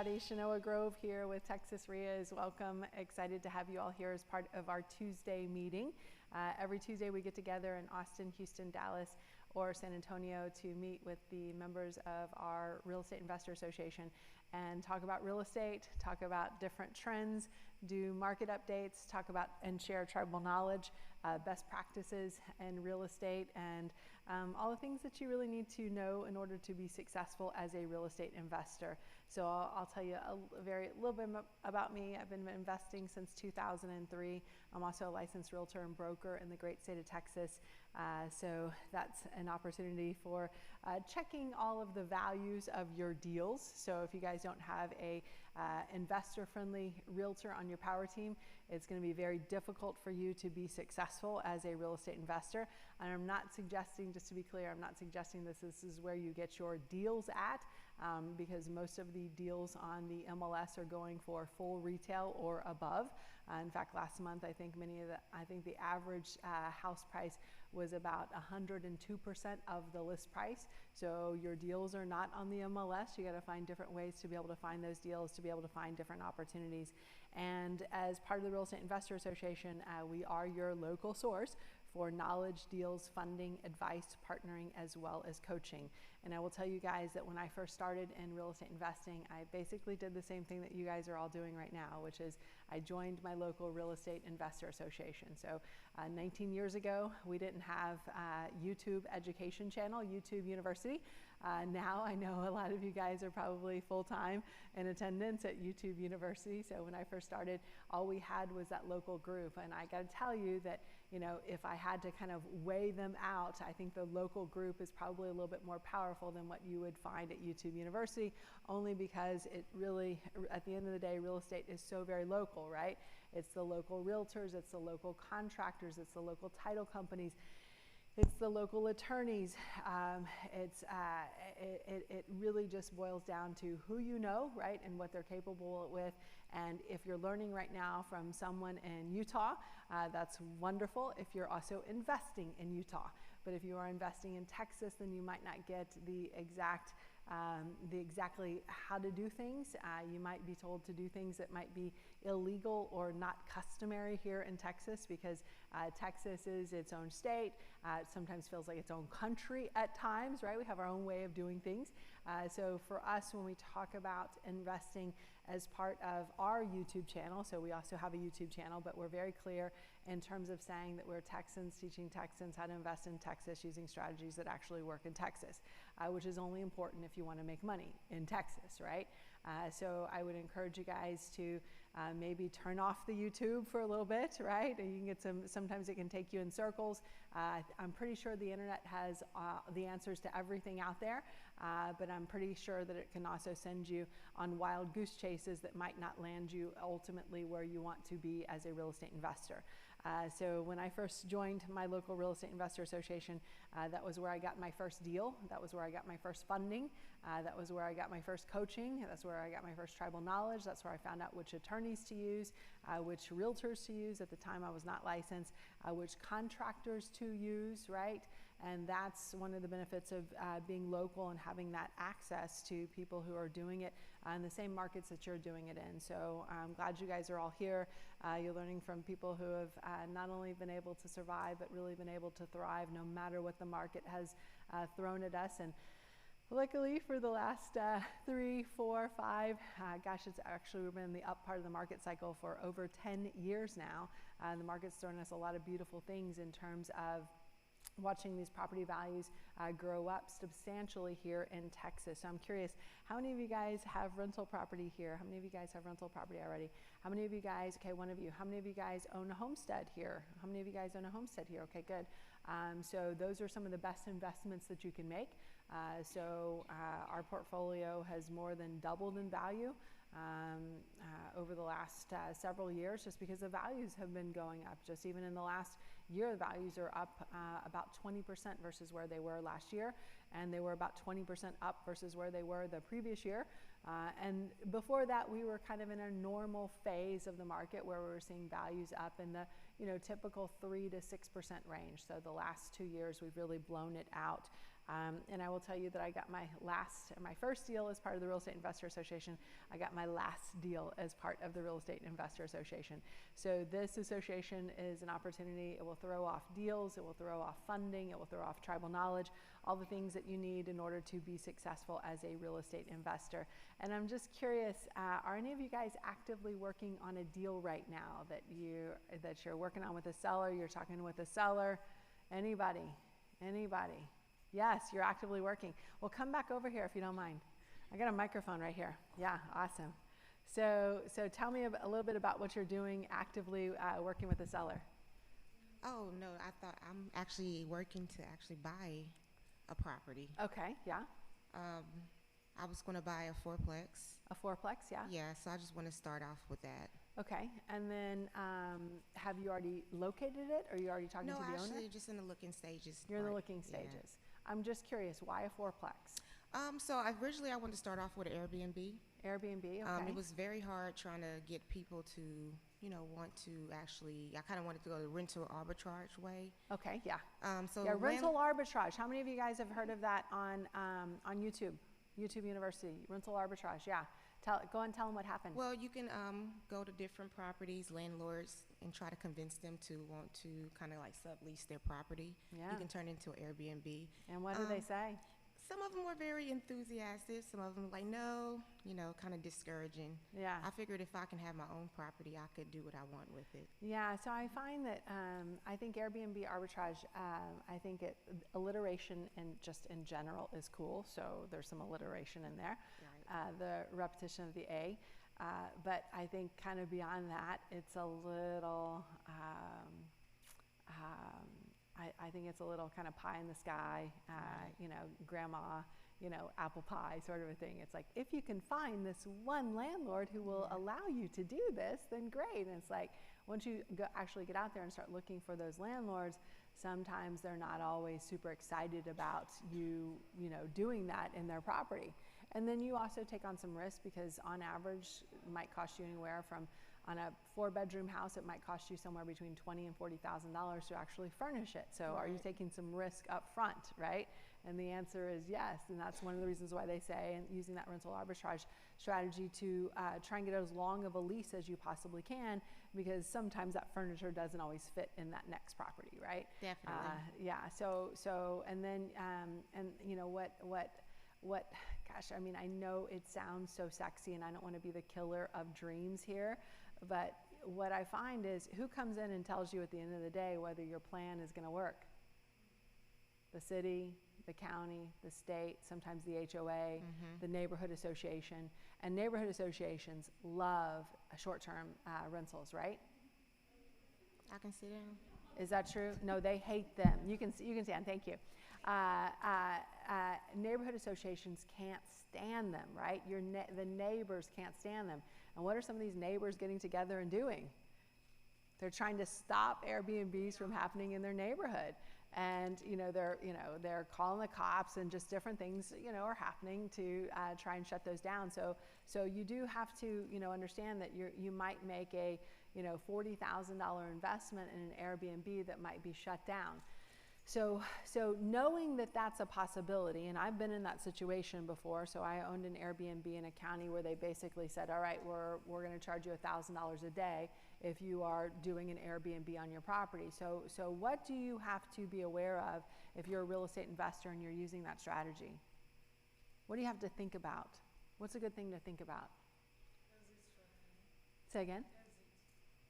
everybody. Shenoah Grove here with Texas REIAs. Welcome. Excited to have you all here as part of our Tuesday meeting. Every Tuesday we get together in Austin, Houston, Dallas, or San Antonio to meet with the members of our Real Estate Investor Association and talk about real estate, talk about different trends, do market updates, talk about and share tribal knowledge, best practices in real estate, and all the things that you really need to know in order to be successful as a real estate investor. So I'll tell you a little bit about me. I've been investing since 2003. I'm also a licensed realtor and broker in the great state of Texas. So that's an opportunity for checking all of the values of your deals. So if you guys don't have a investor-friendly realtor on your power team, it's going to be very difficult for you to be successful as a real estate investor. And I'm not suggesting, just to be clear, I'm not suggesting this is where you get your deals at, because most of the deals on the MLS are going for full retail or above. In fact, last month I think the average house price was about 102% of the list price. So your deals are not on the MLS. You got to find different ways to be able to find those deals, to be able to find different opportunities. And as part of the Real Estate Investor Association, we are your local source for knowledge, deals, funding, advice, partnering, as well as coaching. And I will tell you guys that when I first started in real estate investing, I basically did the same thing that you guys are all doing right now, which is I joined my local Real Estate Investor Association. So 19 years ago, we didn't have YouTube education channel, YouTube University. Now I know a lot of you guys are probably full-time in attendance at YouTube University. So when I first started, all we had was that local group. And I got to tell you that, you know, if I had to kind of weigh them out, I think the local group is probably a little bit more powerful than what you would find at YouTube University, only because it really, at the end of the day, real estate is so very local, right? It's the local realtors, it's the local contractors, it's the local title companies, it's the local attorneys. It really just boils down to who you know, right, and what they're capable with. And if you're learning right now from someone in Utah, that's wonderful if you're also investing in Utah. But if you are investing in Texas, then you might not get the exactly how to do things. You might be told to do things that might be illegal or not customary here in Texas, because Texas is its own state. It sometimes feels like its own country at times, right? We have our own way of doing things. So for us, when we talk about investing as part of our YouTube channel, so we also have a YouTube channel, but we're very clear in terms of saying that we're Texans teaching Texans how to invest in Texas using strategies that actually work in Texas, which is only important if you want to make money in Texas, right? So I would encourage you guys to maybe turn off the YouTube for a little bit, right? And you can get sometimes it can take you in circles. I'm pretty sure the internet has the answers to everything out there, but I'm pretty sure that it can also send you on wild goose chases that might not land you ultimately where you want to be as a real estate investor. So when I first joined my local Real Estate Investor Association, that was where I got my first deal. That was where I got my first funding. That was where I got my first coaching. That's where I got my first tribal knowledge. That's where I found out which attorneys to use, which realtors to use. At the time I was not licensed, which contractors to use, right? And that's one of the benefits of being local and having that access to people who are doing it in the same markets that you're doing it in. So I'm glad you guys are all here. You're learning from people who have not only been able to survive, but really been able to thrive no matter what the market has thrown at us. And luckily for the last 3, 4, 5, gosh, it's actually, we've been in the up part of the market cycle for over 10 years now. The market's thrown us a lot of beautiful things in terms of watching these property values grow up substantially here in Texas. So I'm curious, how many of you guys have rental property here? How many of you guys have rental property already? How many of you guys, okay, one of you, how many of you guys own a homestead here? How many of you guys own a homestead here? Okay, good. So those are some of the best investments that you can make. Our portfolio has more than doubled in value over the last several years, just because the values have been going up. Just even in the last year, the values are up about 20% versus where they were last year, and they were about 20% up versus where they were the previous year. And before that, we were kind of in a normal phase of the market where we were seeing values up in the typical 3 to 6% range. So the last 2 years, we've really blown it out. And I will tell you that I got my first deal as part of the Real Estate Investor Association. I got my last deal as part of the Real Estate Investor Association. So this association is an opportunity. It will throw off deals, it will throw off funding, it will throw off tribal knowledge, all the things that you need in order to be successful as a real estate investor. And I'm just curious, are any of you guys actively working on a deal right now that you're working on with a seller, you're talking with a seller? Anybody? Anybody? Yes, you're actively working. Well, come back over here if you don't mind. I got a microphone right here. Yeah, awesome. So tell me a little bit about what you're doing actively working with a seller. Oh, no, I thought I'm actually working to actually buy a property. Okay, yeah. I was going to buy a fourplex. A fourplex, yeah? Yeah, so I just want to start off with that. Okay, and then have you already located it, or are you already talking to the owner? No, actually, just in the looking stages. You're in the looking stages. Yeah. I'm just curious, why a fourplex? So originally I wanted to start off with an Airbnb. Airbnb, okay. It was very hard trying to get people to, want to actually, I kind of wanted to go the rental arbitrage way. Okay, yeah. So rental arbitrage. How many of you guys have heard of that on YouTube? YouTube University, rental arbitrage, yeah. Go and tell them what happened. Well, you can go to different properties, landlords, and try to convince them to want to kind of like sublease their property. Yeah. You can turn it into an Airbnb. And what do they say? Some of them were very enthusiastic. Some of them like, no, kind of discouraging. Yeah. I figured if I can have my own property, I could do what I want with it. Yeah, so I find that I think Airbnb arbitrage, I think alliteration just in general is cool. So there's some alliteration in there, right. The repetition of the A. But I think kind of beyond that, it's a little, I think it's a little kind of pie in the sky, grandma, apple pie sort of a thing. It's like, if you can find this one landlord who will allow you to do this, then great. And it's like, once you actually get out there and start looking for those landlords, sometimes they're not always super excited about you doing that in their property. And then you also take on some risk, because on average, it might cost you anywhere from, on a 4-bedroom house, it might cost you somewhere between $20,000 and $40,000 to actually furnish it. So Are you taking some risk up front, right? And the answer is yes. And that's one of the reasons why they say, and using that rental arbitrage strategy to try and get as long of a lease as you possibly can, because sometimes that furniture doesn't always fit in that next property, right? Definitely. Yeah. So and then and what gosh, I mean, I know it sounds so sexy, and I don't want to be the killer of dreams here, but what I find is, who comes in and tells you at the end of the day whether your plan is going to work? The city, the county, the state, sometimes the HOA, the neighborhood association. And neighborhood associations love short-term rentals, right? I can sit down. Is that true? No, they hate them. You can stand. Thank you. Neighborhood associations can't stand them, right? The neighbors can't stand them. And what are some of these neighbors getting together and doing? They're trying to stop Airbnbs from happening in their neighborhood. And they're calling the cops, and just different things are happening to try and shut those down. So you do have to understand that you might make a $40,000 investment in an Airbnb that might be shut down. So knowing that that's a possibility, and I've been in that situation before. So I owned an Airbnb in a county where they basically said, all right, we're going to charge you $1,000 a day if you are doing an Airbnb on your property. So what do you have to be aware of if you're a real estate investor and you're using that strategy? What do you have to think about? What's a good thing to think about? Say again?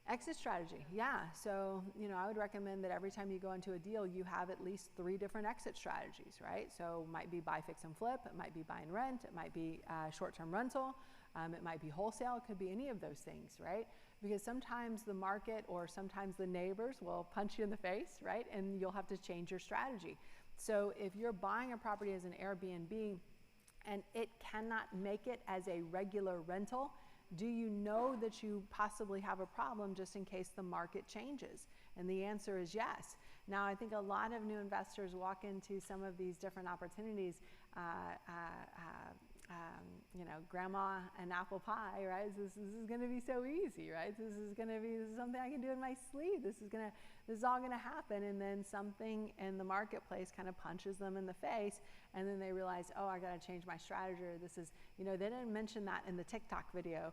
Exit strategy, yeah. So, I would recommend that every time you go into a deal, you have at least 3 different exit strategies, right? So it might be buy, fix, and flip. It might be buy and rent. It might be short-term rental. It might be wholesale. It could be any of those things, right? Because sometimes the market or sometimes the neighbors will punch you in the face, right? And you'll have to change your strategy. So if you're buying a property as an Airbnb and it cannot make it as a regular rental, do you know that you possibly have a problem just in case the market changes? And the answer is yes. Now, I think a lot of new investors walk into some of these different opportunities grandma and apple pie, right? This is going to be so easy, right? This is something I can do in my sleep. This is all going to happen. And then something in the marketplace kind of punches them in the face. And then they realize, oh, I got to change my strategy. They didn't mention that in the TikTok video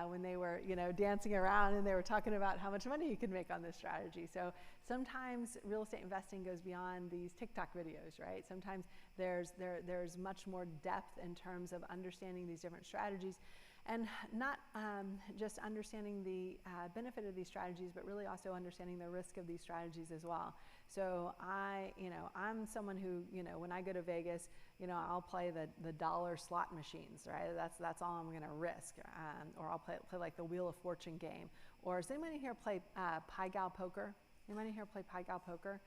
when they were, dancing around and they were talking about how much money you could make on this strategy. So sometimes real estate investing goes beyond these TikTok videos, right? Sometimes there's much more depth in terms of understanding these different strategies, and not just understanding the benefit of these strategies, but really also understanding the risk of these strategies as well. So I'm someone who, when I go to Vegas, I'll play the dollar slot machines, right? That's all I'm going to risk, or I'll play like the Wheel of Fortune game. Or does anybody here play Pai Gow poker? Anybody here play Pai Gow poker?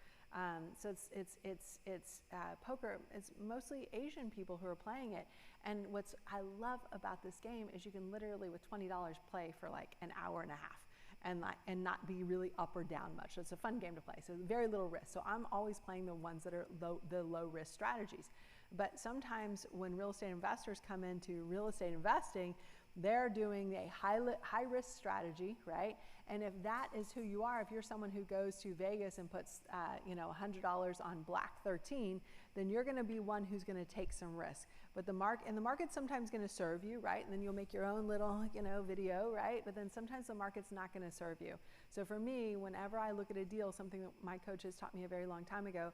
So it's poker. It's mostly Asian people who are playing it. And what I love about this game is you can literally, with $20, play for like an hour and a half and not be really up or down much. So it's a fun game to play. So very little risk. So I'm always playing the ones that are the low risk strategies. But sometimes when real estate investors come into real estate investing, they're doing a high risk strategy, right? And if that is who you are, if you're someone who goes to Vegas and puts $100 on Black 13, then you're going to be one who's going to take some risk. But the market's sometimes going to serve you, right? And then you'll make your own little video, right? But then sometimes the market's not going to serve you. So for me, whenever I look at a deal, something that my coaches taught me a very long time ago,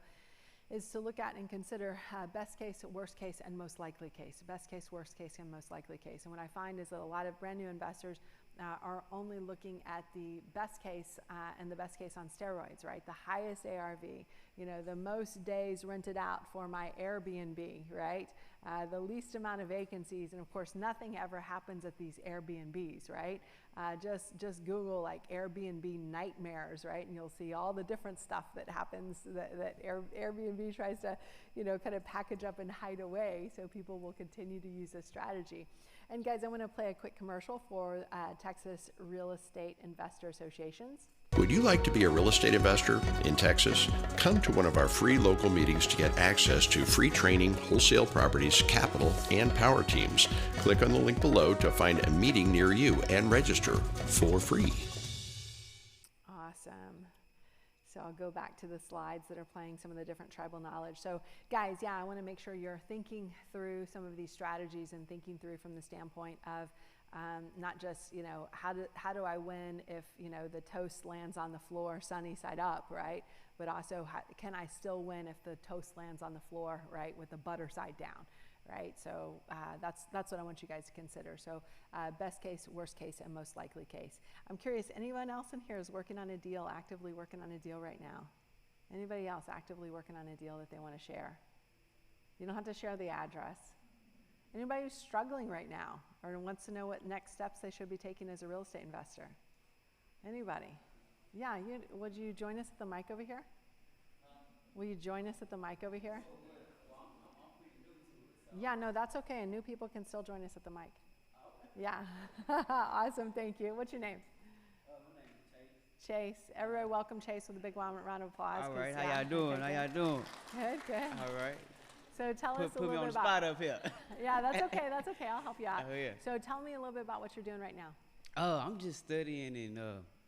is to look at and consider best case, worst case, and most likely case. Best case, worst case, and most likely case. And what I find is that a lot of brand new investors are only looking at the best case and the best case on steroids, right? The highest ARV, the most days rented out for my Airbnb, right? The least amount of vacancies, and of course nothing ever happens at these Airbnbs, right? Just Google like Airbnb nightmares, right? And you'll see all the different stuff that happens that Airbnb tries to, kind of package up and hide away, so people will continue to use this strategy. And guys, I want to play a quick commercial for Texas Real Estate Investor Associations. Would you like to be a real estate investor in Texas? Come to one of our free local meetings to get access to free training, wholesale properties, capital, and power teams. Click on the link below to find a meeting near you and register for free. Awesome. So I'll go back to the slides that are playing some of the different tribal knowledge. So guys, I want to make sure you're thinking through some of these strategies and thinking through from the standpoint of not just, how do I win if, the toast lands on the floor sunny side up, right? But also, can I still win if the toast lands on the floor, right, with the butter side down, right? So that's what I want you guys to consider. So best case, worst case, and most likely case. I'm curious, anyone else in here is working on a deal, actively working on a deal right now? Anybody else actively working on a deal that they want to share? You don't have to share the address. Anybody who's struggling right now or wants to know what next steps they should be taking as a real estate investor? Anybody? Yeah, would you join us at the mic over here? Will you join us at the mic over here? Yeah, no, that's okay. And new people can still join us at the mic. Yeah. Awesome, thank you. What's your name? My name is Chase. Chase. Everybody welcome Chase with a big round of applause. All right, how y'all doing? How y'all doing? Good. All right. So tell us a Put me little on bit the about. spot up here. Yeah, that's okay. That's okay. I'll help you out. Oh, yeah. So tell me a little bit about what you're doing right now. I'm just studying and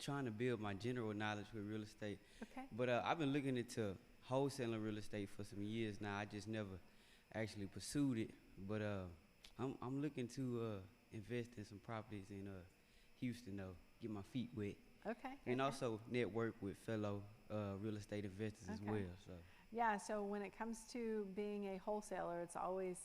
trying to build my general knowledge with real estate. Okay. But I've been looking into wholesaling real estate for some years now. I just never actually pursued it. But I'm looking to invest in some properties in Houston, though, get my feet wet. Okay. And also network with fellow real estate investors as well. So. Yeah, so when it comes to being a wholesaler, it's always,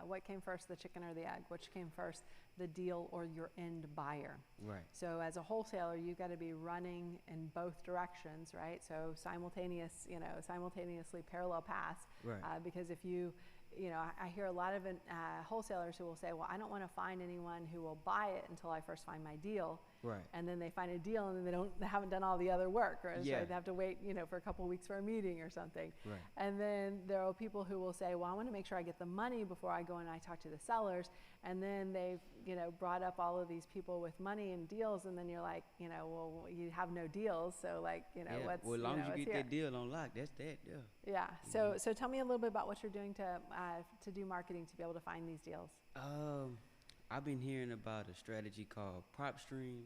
what came first, the chicken or the egg? Which came first, the deal or your end buyer? Right. So as a wholesaler, you've got to be running in both directions, right? So simultaneously parallel paths. Right. Because if I hear a lot of wholesalers who will say, well, I don't want to find anyone who will buy it until I first find my deal. Right. and then they find a deal, and then they haven't done all the other work, or Yeah. they have to wait, for a couple of weeks for a meeting or something. Right. And then there are people who will say, well, I want to make sure I get the money before I go and I talk to the sellers. And then they've, brought up all of these people with money and deals, and then you're like, well, you have no deals, so like, Yeah. what's, Well, as long as you what's get here? that deal on lock, that's that. Yeah. Yeah. So tell me a little bit about what you're doing to do marketing to be able to find these deals. I've been hearing about a strategy called PropStream.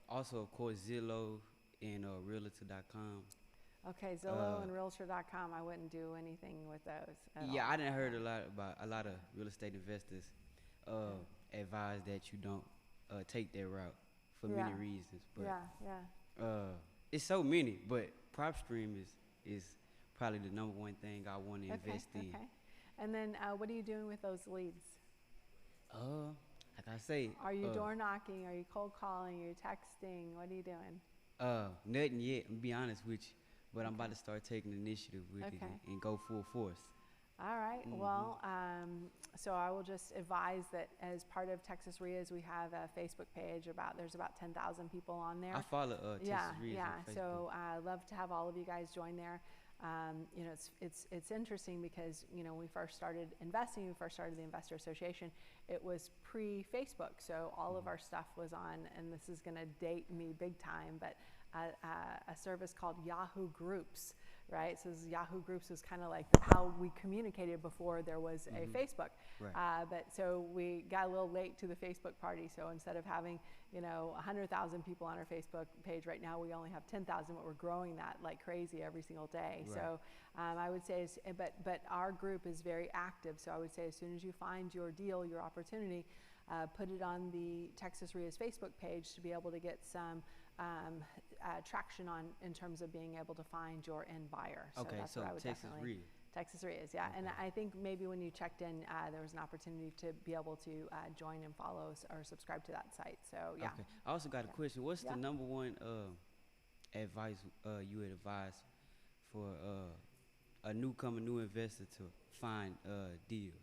Also, of course, Zillow and Realtor.com. Okay, Zillow and Realtor.com. I wouldn't do anything with those. Yeah, I didn't heard a lot of real estate investors advise that you don't take that route for many reasons. But it's so many. But PropStream is probably the number one thing I want to invest in. Okay. And then what are you doing with those leads? Like I say, Are you door knocking? Are you cold calling? Are you texting? What are you doing? nothing yet. I'm be honest with you, but I'm about to start taking initiative with it and go full force. All right. Well, so I will just advise that as part of Texas REIAs, we have a Facebook page. There's about 10,000 people on there. I follow Texas REIAs on Facebook. So I'd love to have all of you guys join there. It's interesting because when we first started investing, we first started the Investor Association, it was pre-Facebook, so all of our stuff was on, and this is going to date me big time, but a service called Yahoo Groups, right? So Yahoo Groups was kind of like how we communicated before there was a Facebook. Right. But so we got a little late to the Facebook party. So instead of having 100,000 people on our Facebook page right now, we only have 10,000, but we're growing that like crazy every single day. Right. So I would say, but our group is very active. So I would say as soon as you find your deal, your opportunity, put it on the Texas REIA's Facebook page to be able to get some traction on in terms of being able to find your end buyer. So Okay, that's so what I would Texas definitely. REIA. Texas REIAs, yeah. Okay. And I think maybe when you checked in, there was an opportunity to be able to join and follow or subscribe to that site. So yeah. Okay. I also got a question. What's Yeah. the number one advice you would advise for a new investor to find deals?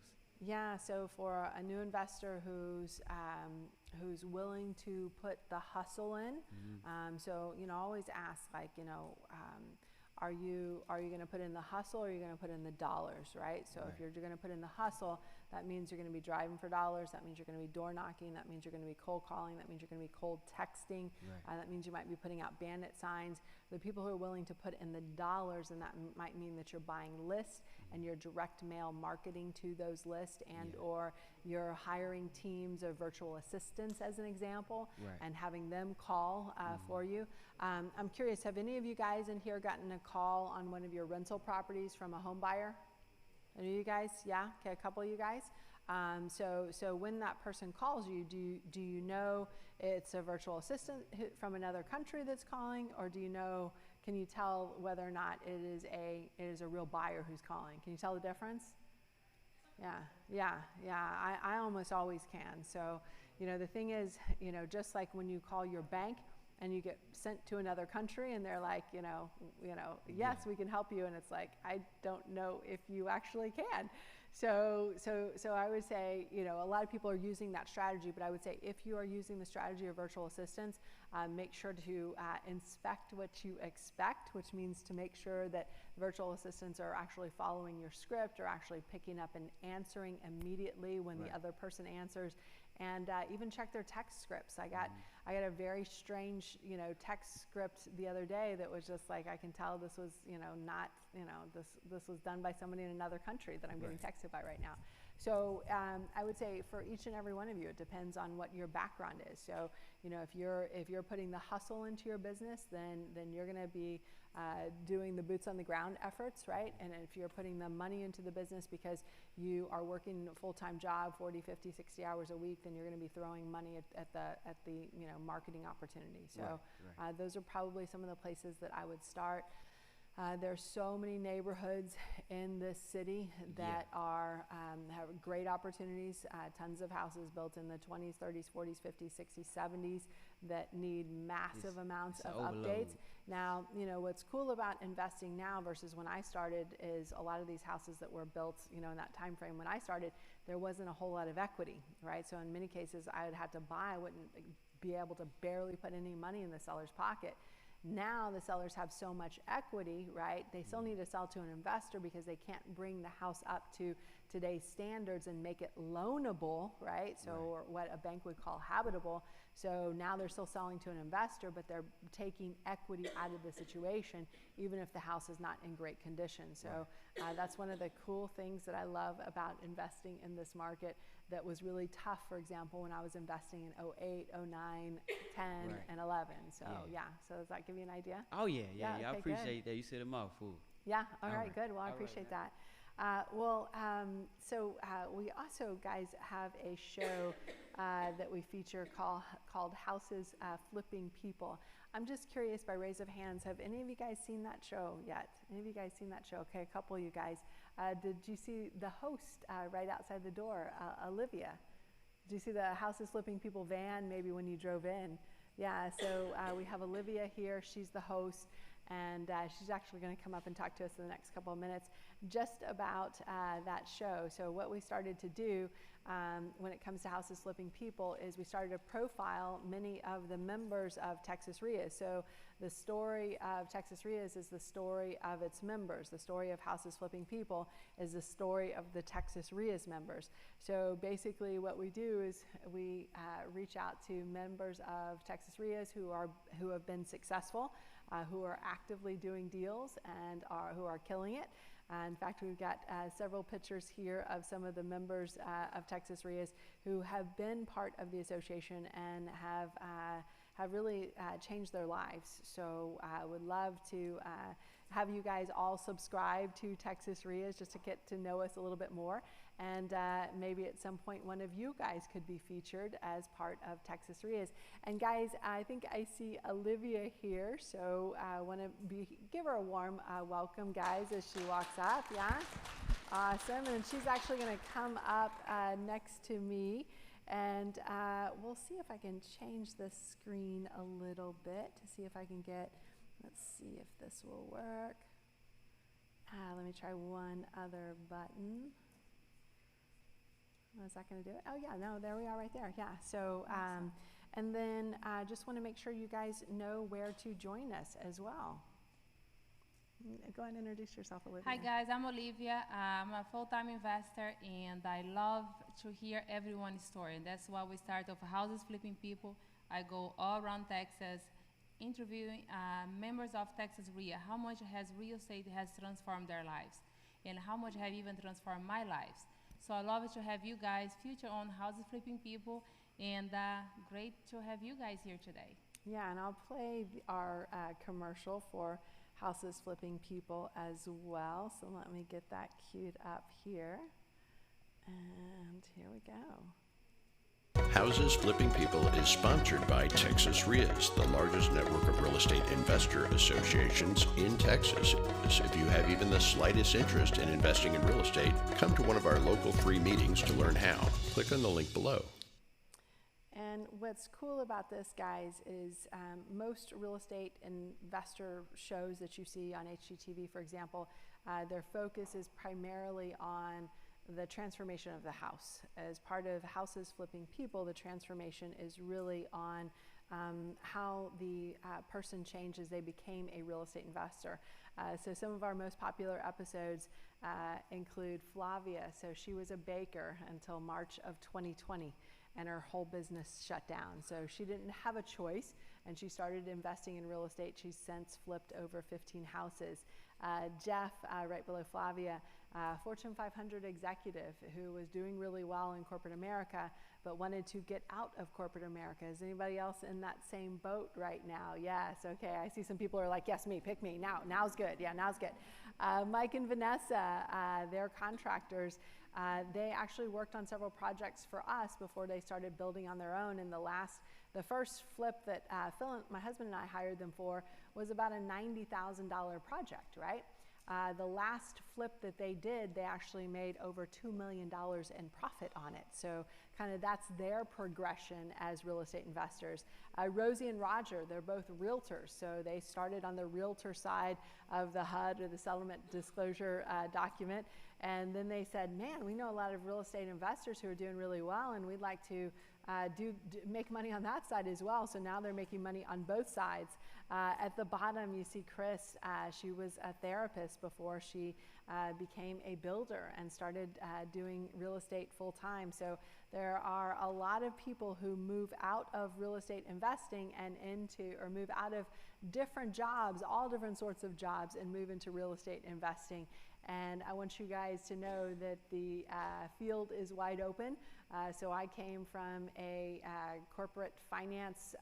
Yeah, so for a new investor who's willing to put the hustle in, so always ask like are you going to put in the hustle, or are you going to put in the dollars, right? So if you're going to put in the hustle, that means you're going to be driving for dollars. That means you're going to be door knocking. That means you're going to be cold calling. That means you're going to be cold texting. Right. That means you might be putting out bandit signs. The people who are willing to put in the dollars, and that might mean that you're buying lists and you're direct mail marketing to those lists, and or you're hiring teams of virtual assistants, as an example, and having them call for you. I'm curious, have any of you guys in here gotten a call on one of your rental properties from a home buyer? Any of you guys? Yeah? Okay, a couple of you guys. So when that person calls you, do you know it's a virtual assistant from another country that's calling, or can you tell whether or not it is a real buyer who's calling? Can you tell the difference? Yeah. I almost always can. So, the thing is, just like when you call your bank and you get sent to another country and they're like, yes, we can help you. And it's like, I don't know if you actually can. So I would say, a lot of people are using that strategy, but I would say if you are using the strategy of virtual assistants, make sure to inspect what you expect, which means to make sure that virtual assistants are actually following your script, or actually picking up and answering immediately when the other person answers, and even check their text scripts. I got a very strange, text script the other day that was just like, I can tell this was, not, this was done by somebody in another country that I'm getting texted by right now. So I would say for each and every one of you, it depends on what your background is. So, if you're putting the hustle into your business, then you're going to be doing the boots on the ground efforts, right? And if you're putting the money into the business because you are working a full-time job, 40, 50, 60 hours a week, then you're going to be throwing money at the marketing opportunity. So those are probably some of the places that I would start. There's so many neighborhoods in this city that have great opportunities, tons of houses built in the 20s, 30s, 40s, 50s, 60s, 70s that need massive amounts of updates. Now, what's cool about investing now versus when I started is a lot of these houses that were built, in that time frame when I started, there wasn't a whole lot of equity, right? So in many cases, I would have to buy. I wouldn't be able to barely put any money in the seller's pocket. Now the sellers have so much equity, right? They still need to sell to an investor because they can't bring the house up to today's standards and make it loanable, right? So, or what a bank would call habitable. So now they're still selling to an investor, but they're taking equity out of the situation, even if the house is not in great condition. So that's one of the cool things that I love about investing in this market that was really tough, for example, when I was investing in 08, 09, 10, and 11. So so does that give you an idea? Oh yeah, Okay, I appreciate good. that. You said a mouthful. Yeah, all right, right. good. Well, I All right, appreciate man. that. We also, guys, have a show that we feature called Houses Flipping People. I'm just curious, by raise of hands, have any of you guys seen that show yet? Any of you guys seen that show? Okay, a couple of you guys. Did you see the host right outside the door, Olivia? Did you see the Houses Flipping People van maybe when you drove in? Yeah, so we have Olivia here. She's the host. And she's actually going to come up and talk to us in the next couple of minutes just about that show. So what we started to do when it comes to Houses Flipping People is we started to profile many of the members of Texas REIAs. So the story of Texas REIAs is the story of its members. The story of Houses Flipping People is the story of the Texas REIAs members. So basically what we do is we reach out to members of Texas REIAs who have been successful, who are actively doing deals and who are killing it. In fact, we've got several pictures here of some of the members of Texas REIAs who have been part of the association and have really changed their lives. So I would love to have you guys all subscribe to Texas REIAs just to get to know us a little bit more. And maybe at some point one of you guys could be featured as part of Texas REIAs. And guys, I think I see Olivia here, so I want to give her a warm welcome, guys, as she walks up. Yeah, awesome. And she's actually going to come up next to me, and we'll see if I can change the screen a little bit to see if I can get. Let's see if this will work. Let me try one other button. Is that going to do it? Oh, yeah, no, there we are right there. Yeah, so, and then I just want to make sure you guys know where to join us as well. Go ahead and introduce yourself, Olivia. Hi, guys, I'm Olivia. I'm a full-time investor, and I love to hear everyone's story. And that's why we start off Houses Flipping People. I go all around Texas, interviewing members of Texas REIA, how much has real estate has transformed their lives, and how much have even transformed my lives. So I love to have you guys feature on Houses Flipping People, and great to have you guys here today. Yeah, and I'll play our commercial for Houses Flipping People as well. So let me get that queued up here. And here we go. Houses Flipping People is sponsored by Texas REIAs, the largest network of real estate investor associations in Texas. If you have even the slightest interest in investing in real estate, come to one of our local free meetings to learn how. Click on the link below. And what's cool about this, guys, is most real estate investor shows that you see on HGTV, for example, their focus is primarily on the transformation of the house. As part of Houses Flipping People, the transformation is really on how the person changed as they became a real estate investor. So some of our most popular episodes include Flavia. So she was a baker until March of 2020, and her whole business shut down. So she didn't have a choice, and she started investing in real estate. She's since flipped over 15 houses. Jeff, right below Flavia, Fortune 500 executive who was doing really well in corporate America, but wanted to get out of corporate America. Is anybody else in that same boat right now? Yes, okay, I see some people are like, yes, me, pick me, now's good, yeah, now's good. Mike and Vanessa, they're contractors. They actually worked on several projects for us before they started building on their own. And the first flip that Phil, my husband, and I hired them for was about a $90,000 project, right? The last flip that they did, they actually made over $2 million in profit on it. So kind of that's their progression as real estate investors. Rosie and Roger, they're both realtors. So they started on the realtor side of the HUD, or the settlement disclosure document. And then they said, man, we know a lot of real estate investors who are doing really well, and we'd like to make money on that side as well. So now they're making money on both sides. At the bottom, you see Chris. She was a therapist before she became a builder and started doing real estate full time. So there are a lot of people who move out of real estate investing and into, or move out of different jobs, all different sorts of jobs, and move into real estate investing. And I want you guys to know that the field is wide open. So I came from a corporate finance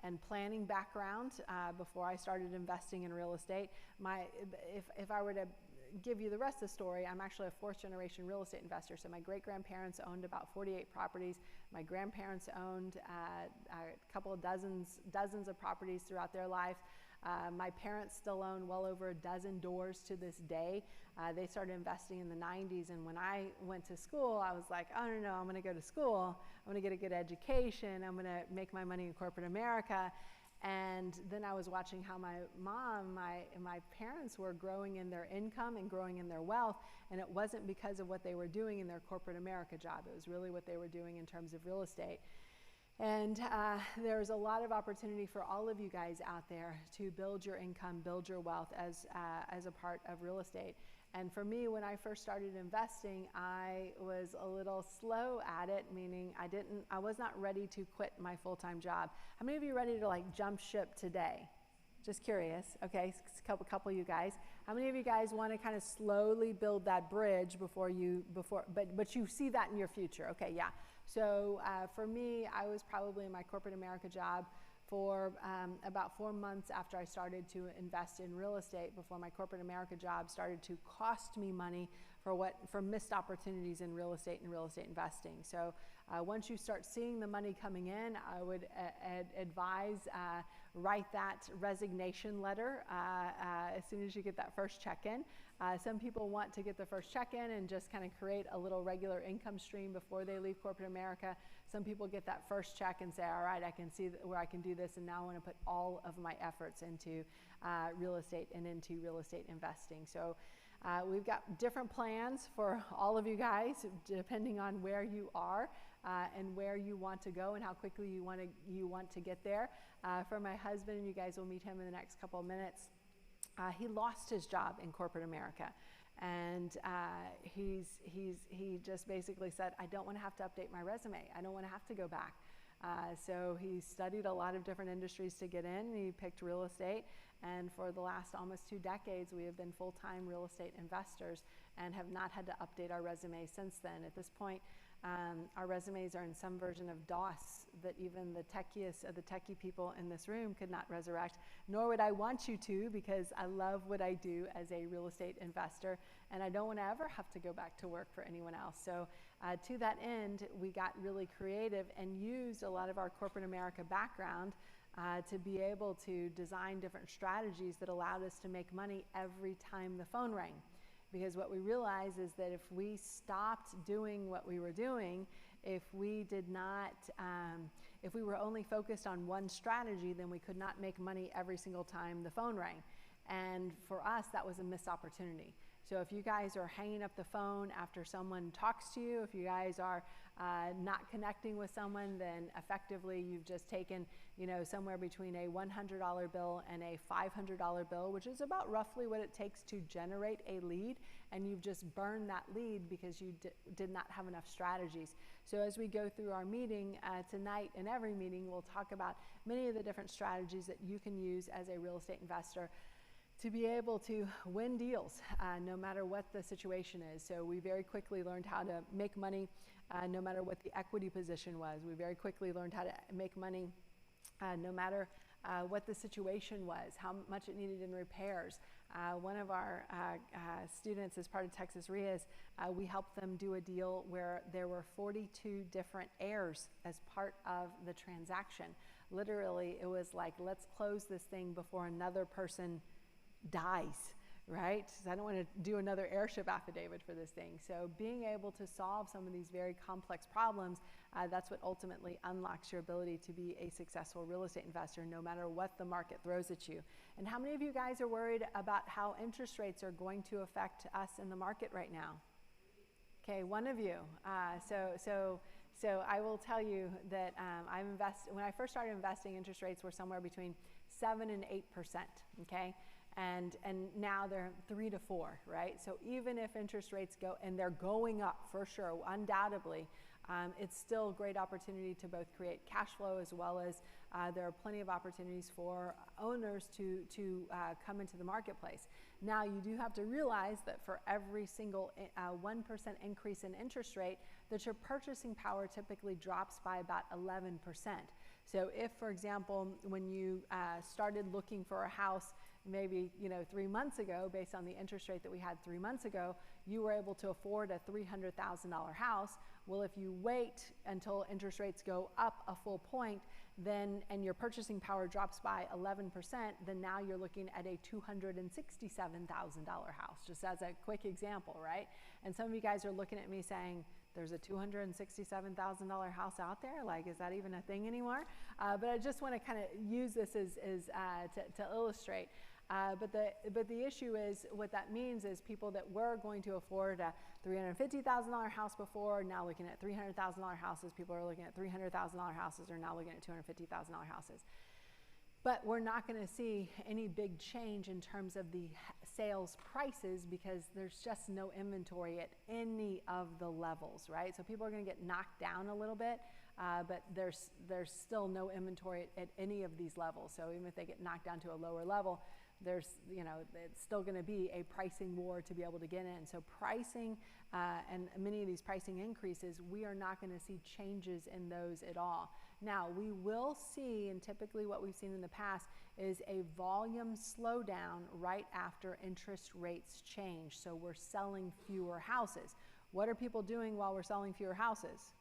and planning background before I started investing in real estate. If I were to give you the rest of the story, I'm actually a fourth generation real estate investor. So my great grandparents owned about 48 properties. My grandparents owned a couple of dozens of properties throughout their life. My parents still own well over a dozen doors to this day. They started investing in the 90s, and when I went to school, I was like, oh no, I'm going to go to school. I'm going to get a good education. I'm going to make my money in corporate America. And then I was watching how my mom, my parents were growing in their income and growing in their wealth, and it wasn't because of what they were doing in their corporate America job. It was really what they were doing in terms of real estate. And there's a lot of opportunity for all of you guys out there to build your income, build your wealth as a part of real estate. And for me, when I first started investing, I was a little slow at it, meaning I was not ready to quit my full-time job. How many of you are ready to like jump ship today? Just curious. Okay, couple of you guys. How many of you guys want to kind of slowly build that bridge but you see that in your future? Okay, yeah. So for me, I was probably in my corporate America job for about 4 months after I started to invest in real estate, before my corporate America job started to cost me money for missed opportunities in real estate and real estate investing. So once you start seeing the money coming in, I would advise write that resignation letter as soon as you get that first check in. Some people want to get the first check in and just kind of create a little regular income stream before they leave corporate America. Some people get that first check and say, all right, I can see where I can do this, and now I want to put all of my efforts into real estate and into real estate investing. So we've got different plans for all of you guys, depending on where you are and where you want to go and how quickly you want to get there. For my husband, you guys will meet him in the next couple of minutes. He lost his job in corporate America, and he just basically said, I don't want to have to update my resume. I don't want to have to go back. So he studied a lot of different industries to get in. He picked real estate, and for the last almost 2 decades, we have been full-time real estate investors and have not had to update our resume since then. At this point, our resumes are in some version of DOS that even the techiest of the techie people in this room could not resurrect, nor would I want you to, because I love what I do as a real estate investor, and I don't want to ever have to go back to work for anyone else. So to that end, we got really creative and used a lot of our corporate America background to be able to design different strategies that allowed us to make money every time the phone rang. Because what we realized is that if we stopped doing what we were doing, if we were only focused on one strategy, then we could not make money every single time the phone rang. And for us, that was a missed opportunity. So if you guys are hanging up the phone after someone talks to you, if you guys are not connecting with someone, then effectively you've just taken, somewhere between a $100 bill and a $500 bill, which is about roughly what it takes to generate a lead, and you've just burned that lead because you did not have enough strategies. So as we go through our meeting tonight, and every meeting, we'll talk about many of the different strategies that you can use as a real estate investor to be able to win deals no matter what the situation is. So we very quickly learned how to make money no matter what the equity position was. We very quickly learned how to make money no matter what the situation was, how much it needed in repairs. One of our students, as part of Texas REIAs, we helped them do a deal where there were 42 different heirs as part of the transaction. Literally, it was like, let's close this thing before another person dies, right? So I don't want to do another heirship affidavit for this thing. So being able to solve some of these very complex problems, that's what ultimately unlocks your ability to be a successful real estate investor no matter what the market throws at you. And how many of you guys are worried about how interest rates are going to affect us in the market right now? Okay, one of you. So I will tell you that when I first started investing, interest rates were somewhere between 7 and 8%, okay? And now they're 3 to 4, right? So even if interest rates go, and they're going up for sure, undoubtedly, it's still a great opportunity to both create cash flow as well as there are plenty of opportunities for owners to come into the marketplace. Now you do have to realize that for every single 1% increase in interest rate, that your purchasing power typically drops by about 11%. So if, for example, when you started looking for a house maybe 3 months ago, based on the interest rate that we had 3 months ago, you were able to afford a $300,000 house. Well, if you wait until interest rates go up a full point, then and your purchasing power drops by 11%, then now you're looking at a $267,000 house, just as a quick example, right? And some of you guys are looking at me saying, there's a $267,000 house out there? Like, is that even a thing anymore? But I just want to kind of use this as to illustrate. But the issue is, what that means is people that were going to afford a $350,000 house before, now looking at $300,000 houses. People are looking at $300,000 houses, are now looking at $250,000 houses. But we're not going to see any big change in terms of the sales prices because there's just no inventory at any of the levels, right? So people are going to get knocked down a little bit, but there's still no inventory at any of these levels. So even if they get knocked down to a lower level, there's, it's still going to be a pricing war to be able to get in. So pricing and many of these pricing increases, we are not going to see changes in those at all. Now, we will see, and typically what we've seen in the past, is a volume slowdown right after interest rates change. So we're selling fewer houses. What are people doing while we're selling fewer houses?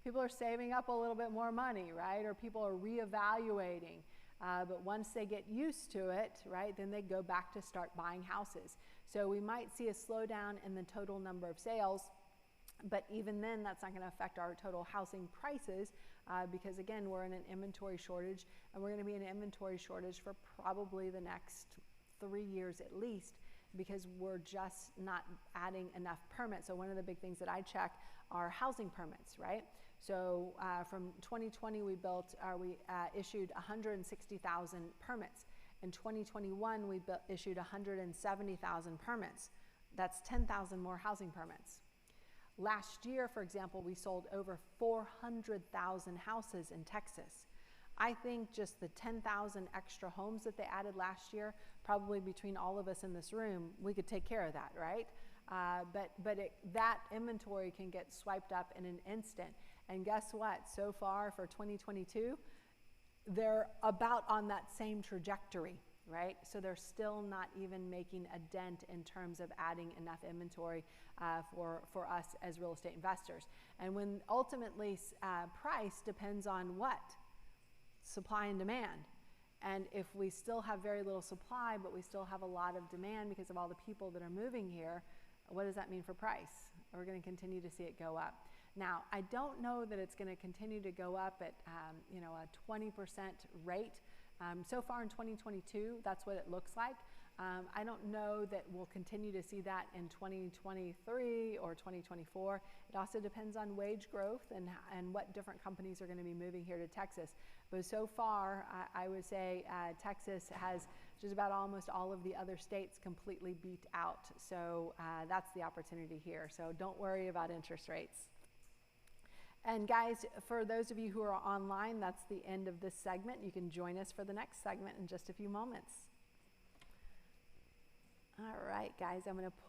People are saving up a little bit more money, right? Or people are reevaluating. But once they get used to it, right, then they go back to start buying houses. So we might see a slowdown in the total number of sales, but even then that's not going to affect our total housing prices because, again, we're in an inventory shortage, and we're going to be in an inventory shortage for probably the next 3 years at least, because we're just not adding enough permits. So one of the big things that I check are housing permits, right? So from 2020, we issued 160,000 permits. In 2021, we issued 170,000 permits. That's 10,000 more housing permits. Last year, for example, we sold over 400,000 houses in Texas. I think just the 10,000 extra homes that they added last year, probably between all of us in this room, we could take care of that, right? That inventory can get swiped up in an instant. And guess what? So far for 2022, they're about on that same trajectory, right? So they're still not even making a dent in terms of adding enough inventory for us as real estate investors. And when ultimately price depends on what? Supply and demand. And if we still have very little supply, but we still have a lot of demand because of all the people that are moving here, what does that mean for price? We're going to continue to see it go up. Now, I don't know that it's going to continue to go up at a 20% rate. So far in 2022, that's what it looks like. I don't know that we'll continue to see that in 2023 or 2024. It also depends on wage growth and what different companies are going to be moving here to Texas. But so far, I would say Texas has just about almost all of the other states completely beat out. So that's the opportunity here. So don't worry about interest rates. And guys, for those of you who are online, that's the end of this segment. You can join us for the next segment in just a few moments. All right, guys, I'm going to